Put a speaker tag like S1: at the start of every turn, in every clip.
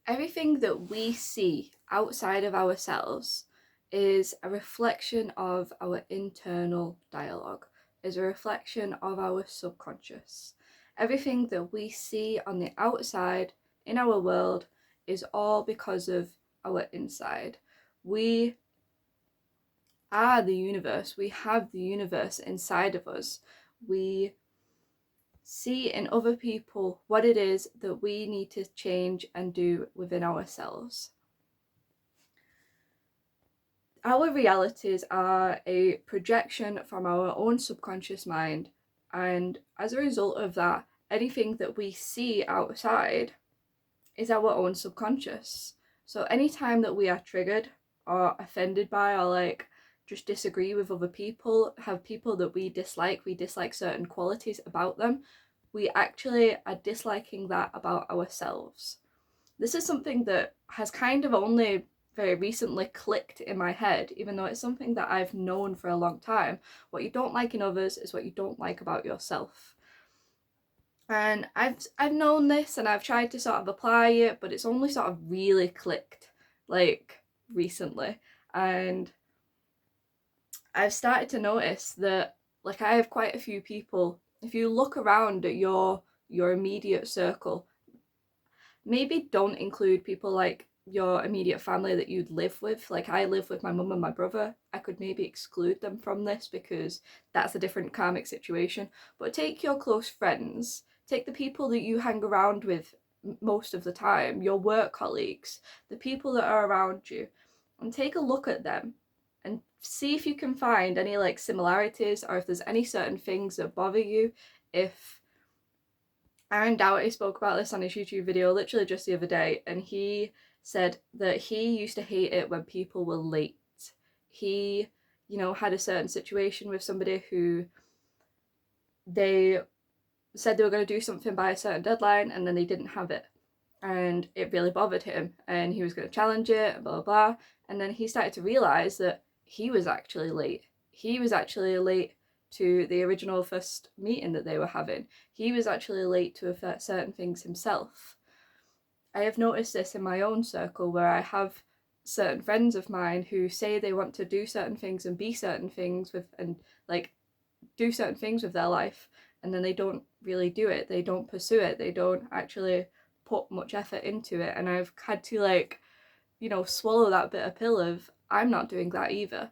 S1: Everything that we see outside of ourselves is a reflection of our internal dialogue, is a reflection of our subconscious. Everything that we see on the outside in our world is all because of our inside. We are the universe. We have the universe inside of us. We see in other people what it is that we need to change and do within ourselves. Our realities are a projection from our own subconscious mind, and as a result of that, anything that we see outside is our own subconscious. So anytime that we are triggered or offended by, or like just disagree with other people, have people that we dislike certain qualities about them, we actually are disliking that about ourselves. This is something that has kind of only very recently clicked in my head, even though it's something that I've known for a long time. What you don't like in others is what you don't like about yourself. And I've known this and I've tried to sort of apply it, but it's only sort of really clicked like recently. And I've started to notice that like I have quite a few people, if you look around at your immediate circle, maybe don't include people like your immediate family that you'd live with. Like I live with my mum and my brother. I could maybe exclude them from this because that's a different karmic situation. But take your close friends, take the people that you hang around with most of the time, your work colleagues, the people that are around you, and take a look at them and see if you can find any like similarities or if there's any certain things that bother you. If Aaron Doughty spoke about this on his YouTube video literally just the other day, and he said that he used to hate it when people were late. He, had a certain situation with somebody who they said they were going to do something by a certain deadline and then they didn't have it. And it really bothered him, and he was going to challenge it, blah, blah, blah. And then he started to realize that he was actually late. He was actually late to the original first meeting that they were having. He was actually late to certain things himself. I have noticed this in my own circle where I have certain friends of mine who say they want to do certain things and be certain things with, and like do certain things with their life, and then they don't really do it. They don't pursue it. They don't actually put much effort into it. And I've had to swallow that bitter pill of I'm not doing that either.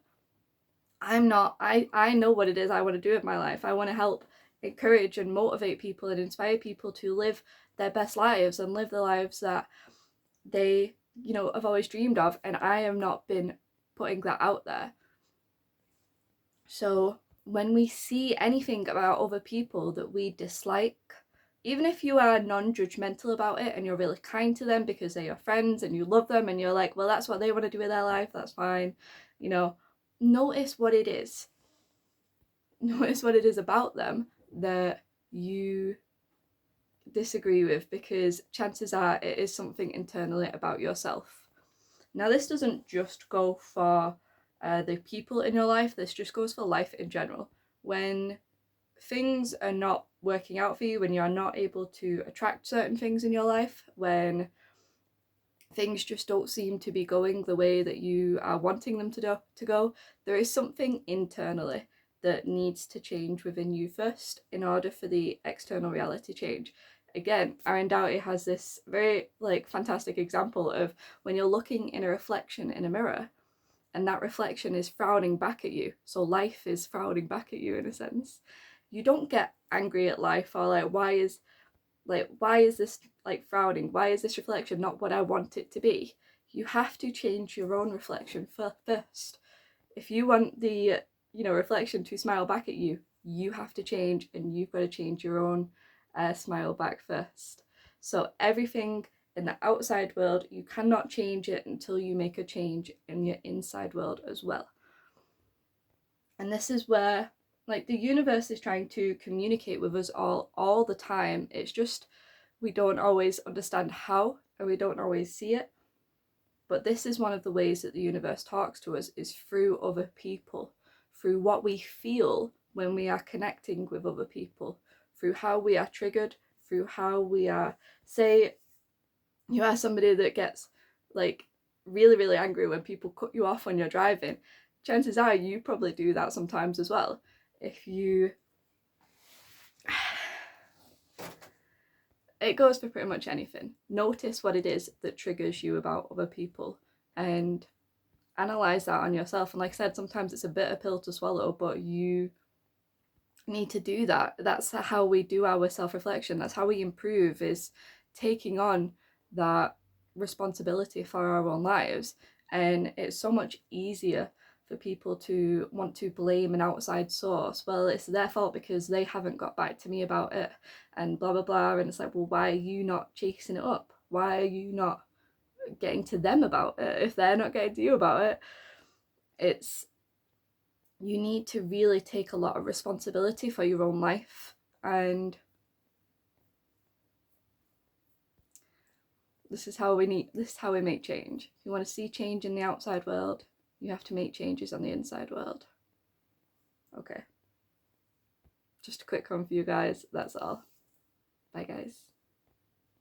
S1: I know what it is I want to do with my life. I want to help encourage and motivate people and inspire people to live their best lives and live the lives that they, have always dreamed of, and I have not been putting that out there. So when we see anything about other people that we dislike, even if you are non-judgmental about it and you're really kind to them because they're your friends and you love them and you're like, well, that's what they want to do with their life, that's fine, notice what it is. Notice what it is about them that you disagree with, because chances are it is something internally about yourself. Now, this doesn't just go for the people in your life, this just goes for life in general. When things are not working out for you, when you're not able to attract certain things in your life, when things just don't seem to be going the way that you are wanting them to go, there is something internally that needs to change within you first in order for the external reality change. Again, Aaron Doughty has this very fantastic example of when you're looking in a reflection in a mirror and that reflection is frowning back at you, so life is frowning back at you in a sense. You don't get angry at life or why is this frowning? Why is this reflection not what I want it to be? You have to change your own reflection first. If you want the reflection to smile back at you, you have to change, and you've got to change your own smile back first. So everything in the outside world, you cannot change it until you make a change in your inside world as well. And this is where the universe is trying to communicate with us all the time. It's just we don't always understand how, and we don't always see it. But this is one of the ways that the universe talks to us, is through other people, through what we feel when we are connecting with other people, through how we are triggered, through how we are, say, you are somebody that gets like really, really angry when people cut you off when you're driving, chances are you probably do that sometimes as well. If you it goes for pretty much anything. Notice what it is that triggers you about other people and analyze that on yourself. And like I said, sometimes it's a bitter pill to swallow, but you need to do that. That's how we do our self-reflection. That's how we improve, is taking on that responsibility for our own lives. And it's so much easier for people to want to blame an outside source. Well, it's their fault because they haven't got back to me about it, and blah blah blah. And it's like, well, why are you not chasing it up? Why are you not getting to them about it if they're not getting to you about it? It's you need to really take a lot of responsibility for your own life, and this is how we make change. If you want to see change in the outside world, you have to make changes on the inside world. Okay, just a quick one for you guys. That's all. Bye guys.